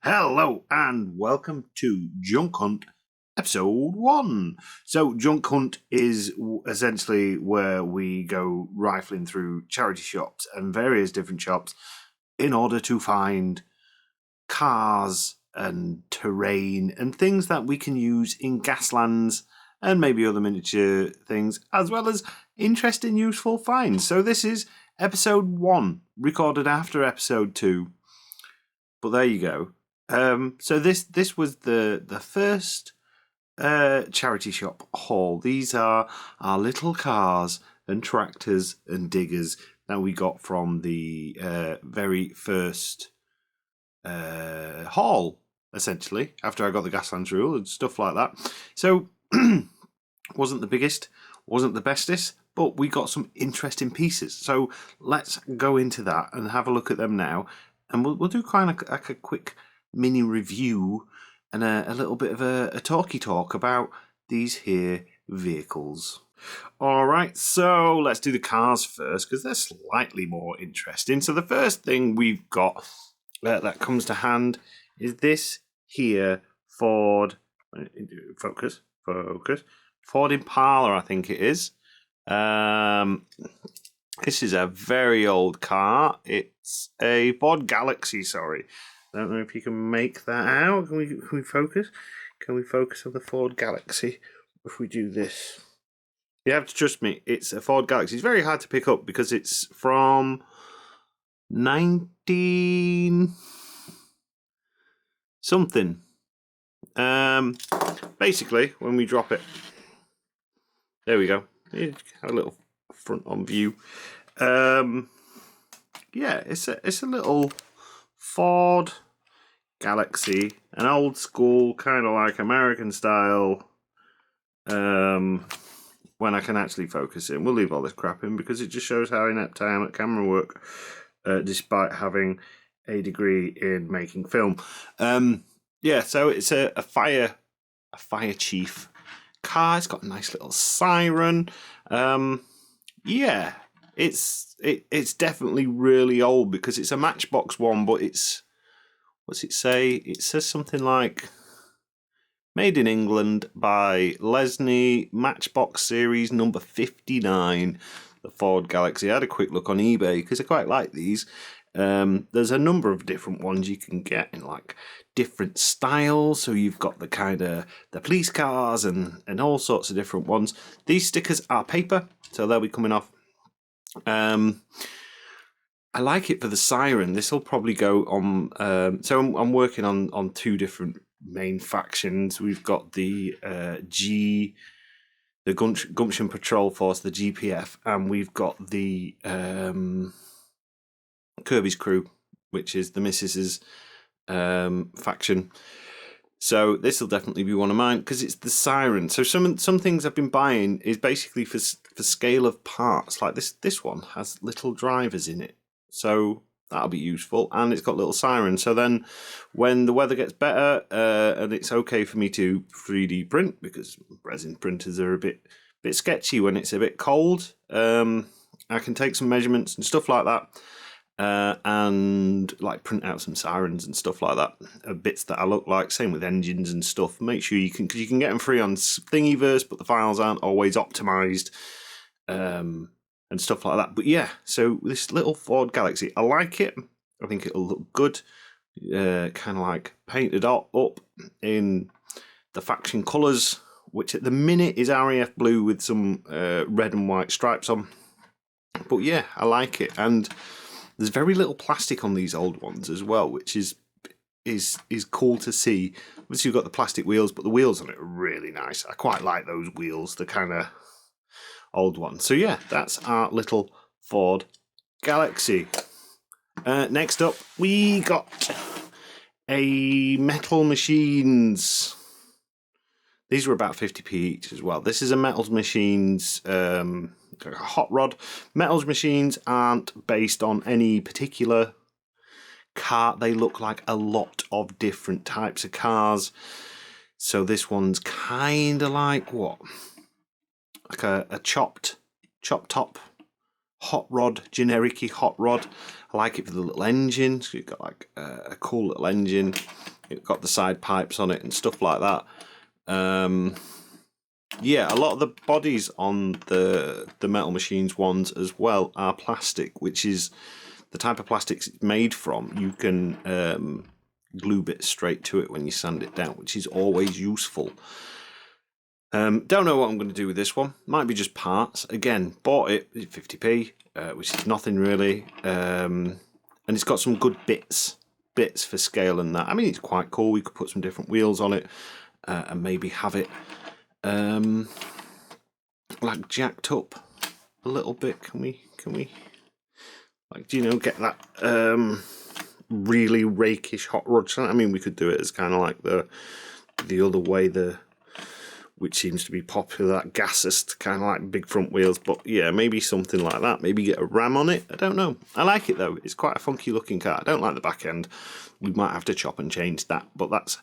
Hello and welcome to Junk Hunt episode 1. So Junk Hunt is essentially where we go rifling through charity shops and various different shops in order to find cars and terrain and things that we can use in Gaslands and maybe other miniature things, as well as interesting, useful finds. So this is episode 1, recorded after episode 2. But there you go. So this was the first charity shop haul. These are our little cars and tractors and diggers that we got from the very first haul, essentially, after I got the Gaslands rule and stuff like that. So wasn't the biggest, wasn't the bestest, but we got some interesting pieces. So let's go into that and have a look at them now. And we'll do kind of like a quick mini review and a little bit of a talky talk about these here vehicles. All right, so let's do the cars first because they're slightly more interesting. So the first thing we've got that comes to hand is this here Ford. Focus. Ford Impala, I think it is. This is a very old car. It's a Ford Galaxy, sorry. I don't know if you can make that out. Can we focus? Can we focus on the Ford Galaxy if we do this? You have to trust me, it's a Ford Galaxy. It's very hard to pick up because it's from 19 something. Basically, when we drop it, there we go. You have a little front on view. Yeah, it's a little Ford Galaxy, an old school kind of like American style. When I can actually focus in, we'll leave all this crap in because it just shows how inept I am at camera work, despite having a degree in making film. Yeah, so it's a fire chief car. It's got a nice little siren. Yeah, it's definitely really old because it's a Matchbox one, but it's, what's it say? It says something like made in England by Lesney, Matchbox series number 59, the Ford Galaxy. I had a quick look on eBay because I quite like these. There's a number of different ones you can get in like different styles. So you've got the kind of the police cars and all sorts of different ones. These stickers are paper, so they'll be coming off. I like it for the siren. This will probably go on. So I'm working on two different main factions. We've got the Gumption Patrol Force, the GPF, and we've got the Kirby's Crew, which is the Missis's faction. So this will definitely be one of mine because it's the siren. So some things I've been buying is basically for scale of parts. Like this one has little drivers in it, so that'll be useful, and it's got little sirens. So then, when the weather gets better and it's okay for me to 3D print because resin printers are a bit sketchy when it's a bit cold, I can take some measurements and stuff like that. And like print out some sirens and stuff like that, bits that I look like. Same with engines and stuff. Make sure you can, because you can get them free on Thingiverse, but the files aren't always optimized, and stuff like that. But yeah, so this little Ford Galaxy, I like it. I think it'll look good, kind of like painted up in the faction colours, which at the minute is RAF blue with some red and white stripes on. But yeah, I like it, and there's very little plastic on these old ones as well, which is cool to see. Obviously, you've got the plastic wheels, but the wheels on it are really nice. I quite like those wheels, the kind of old ones. So yeah, that's our little Ford Galaxy. Next up, we got a Metal Machines. These were about 50p each as well. This is a Metal Machines hot rod. Metals Machines aren't based on any particular car. They look like a lot of different types of cars. So this one's kind of like what? Like a chopped top hot rod, generic-y hot rod. I like it for the little engine. So you've got like a cool little engine. It got the side pipes on it and stuff like that. Yeah, a lot of the bodies on the Metal Machines ones as well are plastic, which is the type of plastics it's made from. You can glue bits straight to it when you sand it down, which is always useful. Don't know what I'm going to do with this one. Might be just parts. Again, bought it 50p, which is nothing really. And it's got some good bits for scale and that. I mean, it's quite cool. We could put some different wheels on it and maybe have it like jacked up a little bit. Can we like, do you know, get that really rakish hot rod? I mean, we could do it as kind of like the other way, which seems to be popular, that gassist, kind of like big front wheels. But yeah, maybe something like that. Maybe get a ram on it. I don't know. I like it though. It's quite a funky looking car. I don't like the back end. We might have to chop and change that, but that's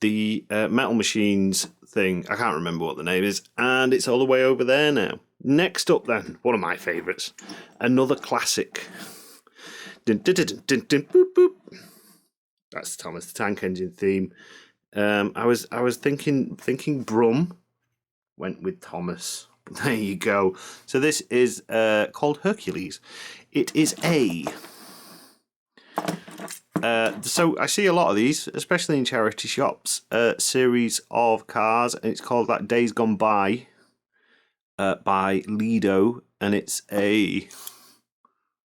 the Metal Machines thing. I can't remember what the name is, and it's all the way over there now. Next up then, one of my favourites, another classic. Dun, dun, dun, dun, dun, boop, boop. That's Thomas the Tank Engine theme. I was thinking Brum, went with Thomas. There you go. So this is called Hercules. It is so I see a lot of these, especially in charity shops, series of cars, and it's called like Days Gone By Lido, and it's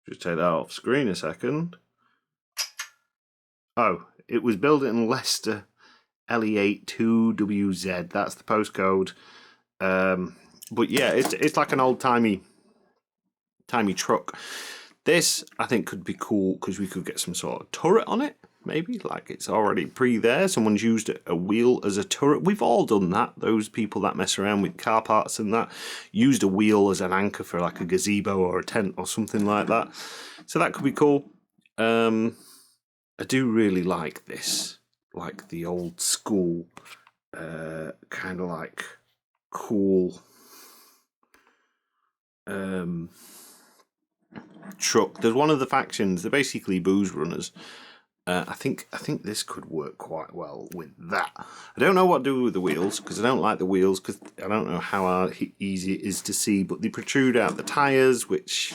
just take that off screen a second. Oh, it was built in Leicester, LE8 2WZ. That's the postcode. But yeah, it's like an old timey truck. This, I think, could be cool because we could get some sort of turret on it, maybe. Like it's already there. Someone's used a wheel as a turret. We've all done that. Those people that mess around with car parts and that used a wheel as an anchor for like a gazebo or a tent or something like that. So that could be cool. I do really like this, like the old school, kind of like cool truck. There's one of the factions. They're basically booze runners. I think this could work quite well with that. I don't know what to do with the wheels because I don't like the wheels because I don't know how easy it is to see, but they protrude out the tires, which,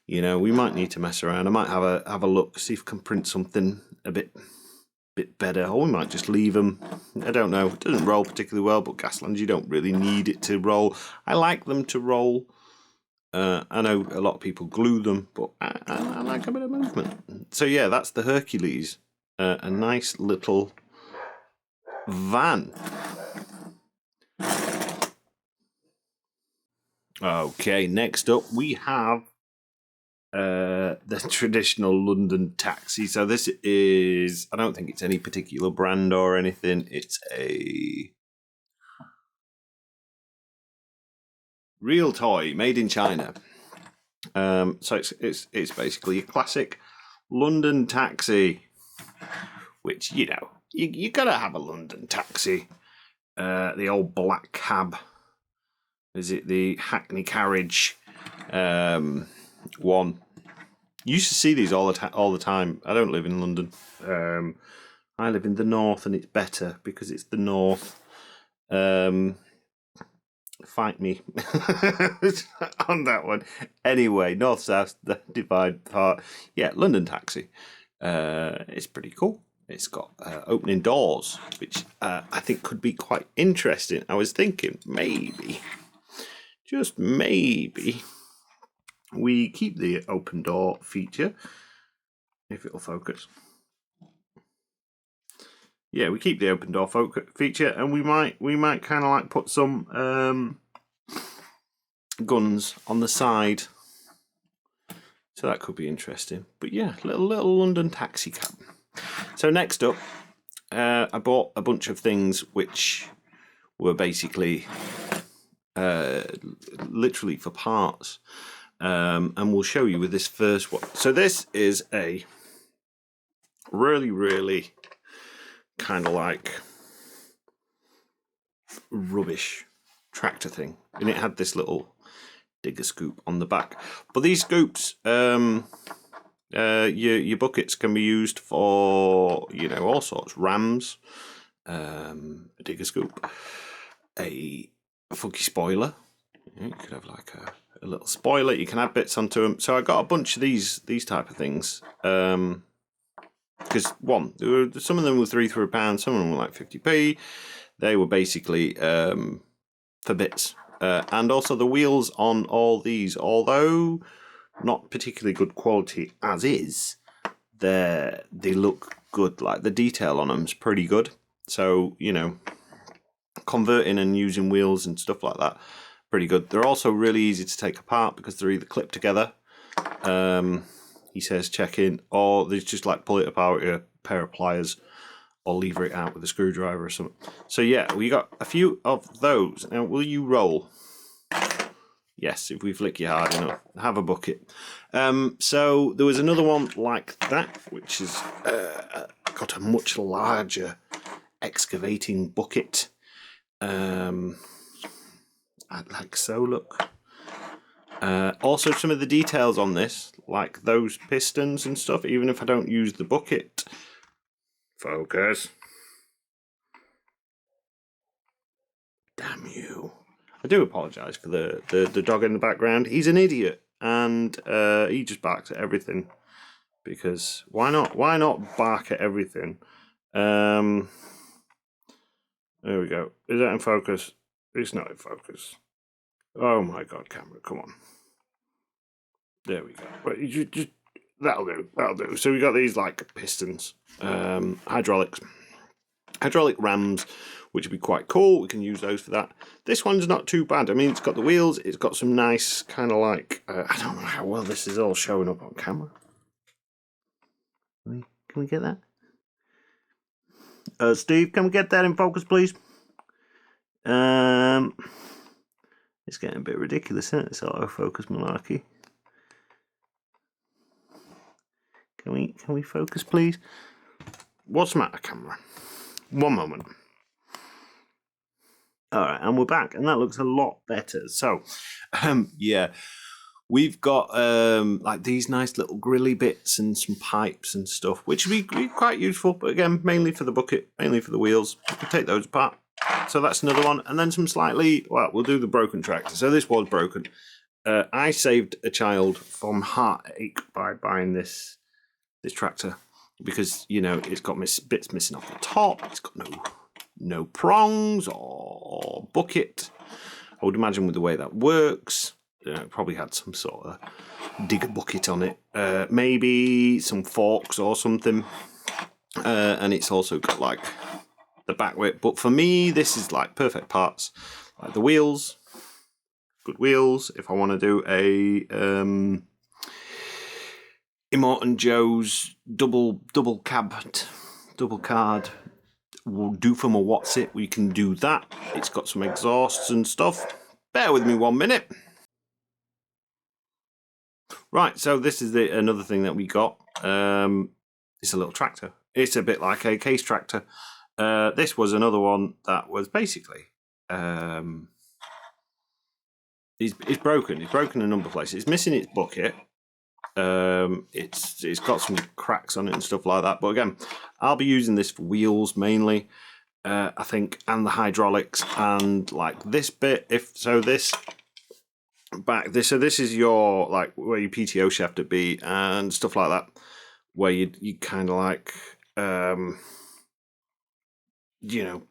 you know, we might need to mess around. I might have a look, see if I can print something a bit better, or we might just leave them. I don't know. It doesn't roll particularly well, but Gaslands, you don't really need it to roll. I like them to roll. I know a lot of people glue them, but I like a bit of movement. So yeah, that's the Hercules. A nice little van. Okay, next up we have the traditional London taxi. So this is, I don't think it's any particular brand or anything. It's a real toy made in China. So it's basically a classic London taxi, which, you know, you gotta have a London taxi. The old black cab. Is it the Hackney carriage one? You used to see these all the time. I don't live in London. I live in the north, and it's better because it's the north. Fight me on that one. Anyway, north south, the divide part. Yeah, London taxi. It's pretty cool. It's got opening doors, which I think could be quite interesting. I was thinking maybe, just maybe, we keep the open door feature, if it'll focus. Yeah, we keep the open door feature, and we might kind of like put some guns on the side. So that could be interesting. But yeah, little London taxi cab. So next up, I bought a bunch of things which were basically literally for parts. And we'll show you with this first one. So this is a really kind of like rubbish tractor thing, and it had this little digger scoop on the back. But these scoops, Your buckets can be used for, you know, all sorts. Rams, a digger scoop, a funky spoiler. You could have like a little spoiler. You can add bits onto them. So I got a bunch of these type of things. Because some of them were £3 for a pound, some of them were like 50p. They were basically for bits. And also the wheels on all these, although not particularly good quality as is, they look good. Like the detail on them is pretty good. So, you know, converting and using wheels and stuff like that, pretty good. They're also really easy to take apart because they're either clipped together, he says check in, or there's just like pull it apart with a pair of pliers or lever it out with a screwdriver or something. So yeah, we got a few of those. Now, will you roll? Yes, if we flick you hard enough. Have a bucket. So there was another one like that, which has got a much larger excavating bucket. Like so, look. Also, some of the details on this, like those pistons and stuff, even if I don't use the bucket. Focus. Damn you. I do apologise for the dog in the background. He's an idiot, and he just barks at everything. Because why not? Why not bark at everything? There we go. Is that in focus? It's not in focus. Oh my god, camera, come on. There we go. Right, just that'll do. That'll do. So we got these like pistons, hydraulic rams, which would be quite cool. We can use those for that. This one's not too bad. I mean, it's got the wheels. It's got some nice kind of like I don't know how well this is all showing up on camera. Can we get that? Steve, can we get that in focus, please? It's getting a bit ridiculous, isn't it? This autofocus malarkey. Can we focus, please? What's the matter, camera? One moment. All right, and we're back, and that looks a lot better. So, yeah, we've got like these nice little grilly bits and some pipes and stuff, which would be quite useful. But again, mainly for the bucket, mainly for the wheels. We can take those apart. So that's another one, and then some slightly. Well, we'll do the broken tractor. So this was broken. I saved a child from heartache by buying this tractor because, you know, it's got bits missing off the top. It's got no prongs or bucket. I would imagine with the way that works, it probably had some sort of digger bucket on it, maybe some forks or something, and it's also got like the back whip. But for me, this is like perfect parts, like the wheels, good wheels. If I want to do a Immortan Joe's double card, we'll do from a what's it, we can do that. It's got some exhausts and stuff. Bear with me 1 minute. Right, so this is another thing that we got. It's a little tractor. It's a bit like a case tractor. This was another one that was basically it's broken. It's broken in a number of places. It's missing its bucket. It's got some cracks on it and stuff like that. But again, I'll be using this for wheels mainly, I think, and the hydraulics and like this bit. So this is your like where your PTO shaft would be and stuff like that, where you kind of like you know,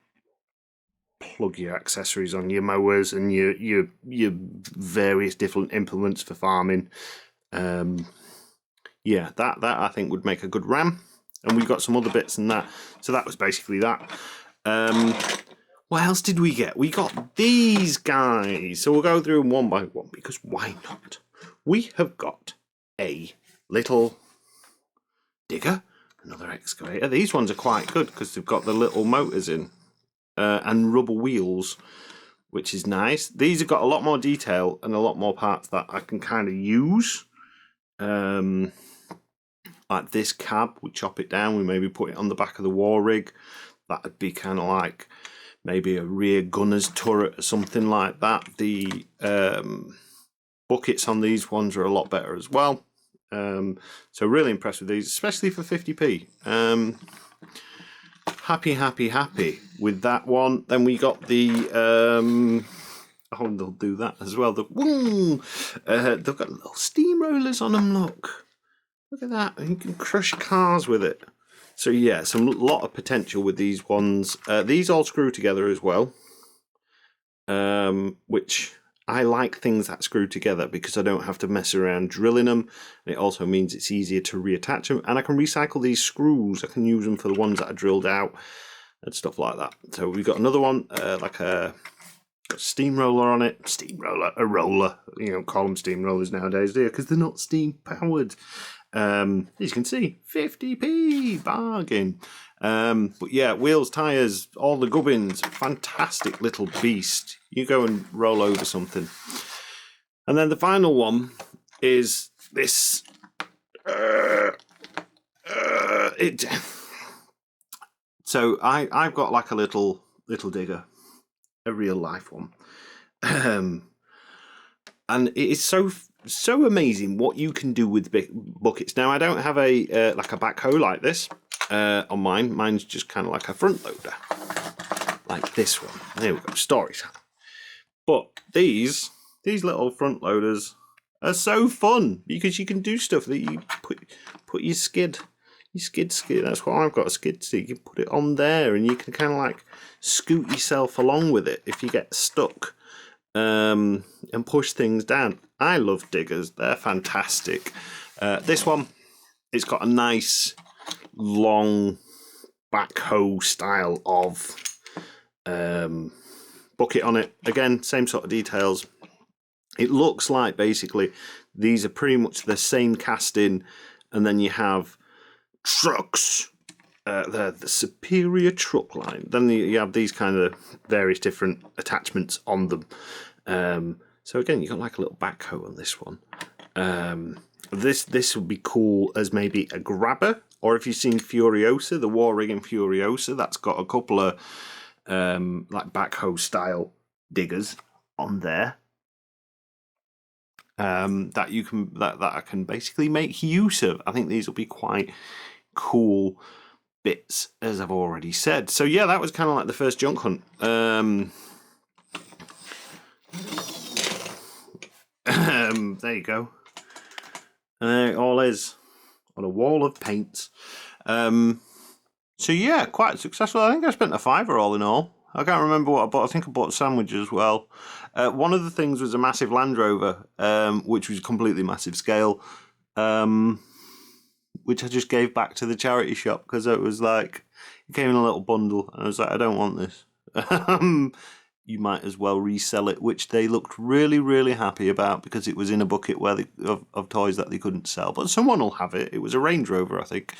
plug your accessories on your mowers and your various different implements for farming. Yeah, that I think would make a good ram. And we've got some other bits in that. So that was basically that. What else did we get? We got these guys. So we'll go through them one by one because why not? We have got a little digger, another excavator. These ones are quite good because they've got the little motors in and rubber wheels, which is nice. These have got a lot more detail and a lot more parts that I can kind of use. Like this cab, we chop it down, we maybe put it on the back of the war rig. That would be kind of like maybe a rear gunner's turret or something like that. The buckets on these ones are a lot better as well. So really impressed with these, especially for 50p. Happy with that one. Then we got the oh, they'll do that as well. They've got little steamrollers on them. Look at that. You can crush cars with it. So yeah, lot of potential with these ones. These all screw together as well, which I like things that screw together because I don't have to mess around drilling them. And it also means it's easier to reattach them, and I can recycle these screws. I can use them for the ones that I drilled out and stuff like that. So we've got another one, like a steamroller on it. A roller. You don't call them steamrollers nowadays, do you? Because they're not steam powered. As you can see, 50p bargain. But yeah, wheels, tyres, all the gubbins, fantastic little beast. You go and roll over something. And then the final one is this. So I've got like a little digger, a real life one, and it is so amazing what you can do with big buckets. Now I don't have a like a backhoe like this on mine. Mine's just kind of like a front loader, like this one. There we go, story time. But these little front loaders are so fun because you can do stuff that you put your skid. That's what I've got, a skid steer. You can put it on there and you can kind of like scoot yourself along with it if you get stuck, and push things down. I love diggers, they're fantastic. This one, it's got a nice long backhoe style of bucket on it. Again, same sort of details. It looks like basically these are pretty much the same casting, and then you have trucks, the superior truck line. Then you have these kind of various different attachments on them. So again, you got like a little backhoe on this one. This would be cool as maybe a grabber, or if you've seen Furiosa, the War Rig in Furiosa, that's got a couple of like backhoe style diggers on there. That you can that I can basically make use of. I think these will be quite cool bits, as I've already said. So yeah, that was kind of like the first junk hunt. There you go. And there it all is on a wall of paints. So yeah, quite successful. I think I spent a £5 all in all. I can't remember what I bought. I think I bought a sandwich as well. One of the things was a massive Land Rover, which was completely massive scale, which I just gave back to the charity shop because it was like, it came in a little bundle. And I was like, I don't want this. You might as well resell it, which they looked really, really happy about because it was in a bucket of toys that they couldn't sell. But someone will have it. It was a Range Rover, I think.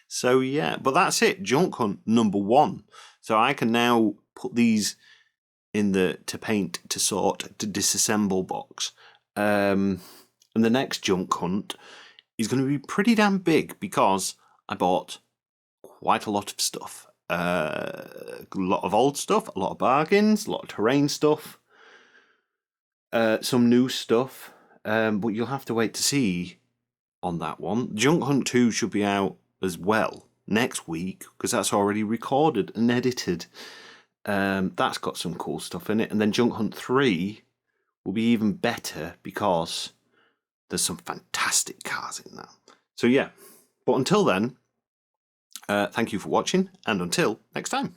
So yeah, but that's it. Junk hunt number 1. So I can now put these in the to paint, to sort, to disassemble box. And the next junk hunt is going to be pretty damn big because I bought quite a lot of stuff. A lot of old stuff, a lot of bargains, a lot of terrain stuff, some new stuff. But you'll have to wait to see on that one. Junk Hunt 2 should be out as well next week because that's already recorded and edited. That's got some cool stuff in it. And then Junk Hunt 3 will be even better because there's some fantastic cars in that. So yeah, but until then, thank you for watching, and until next time.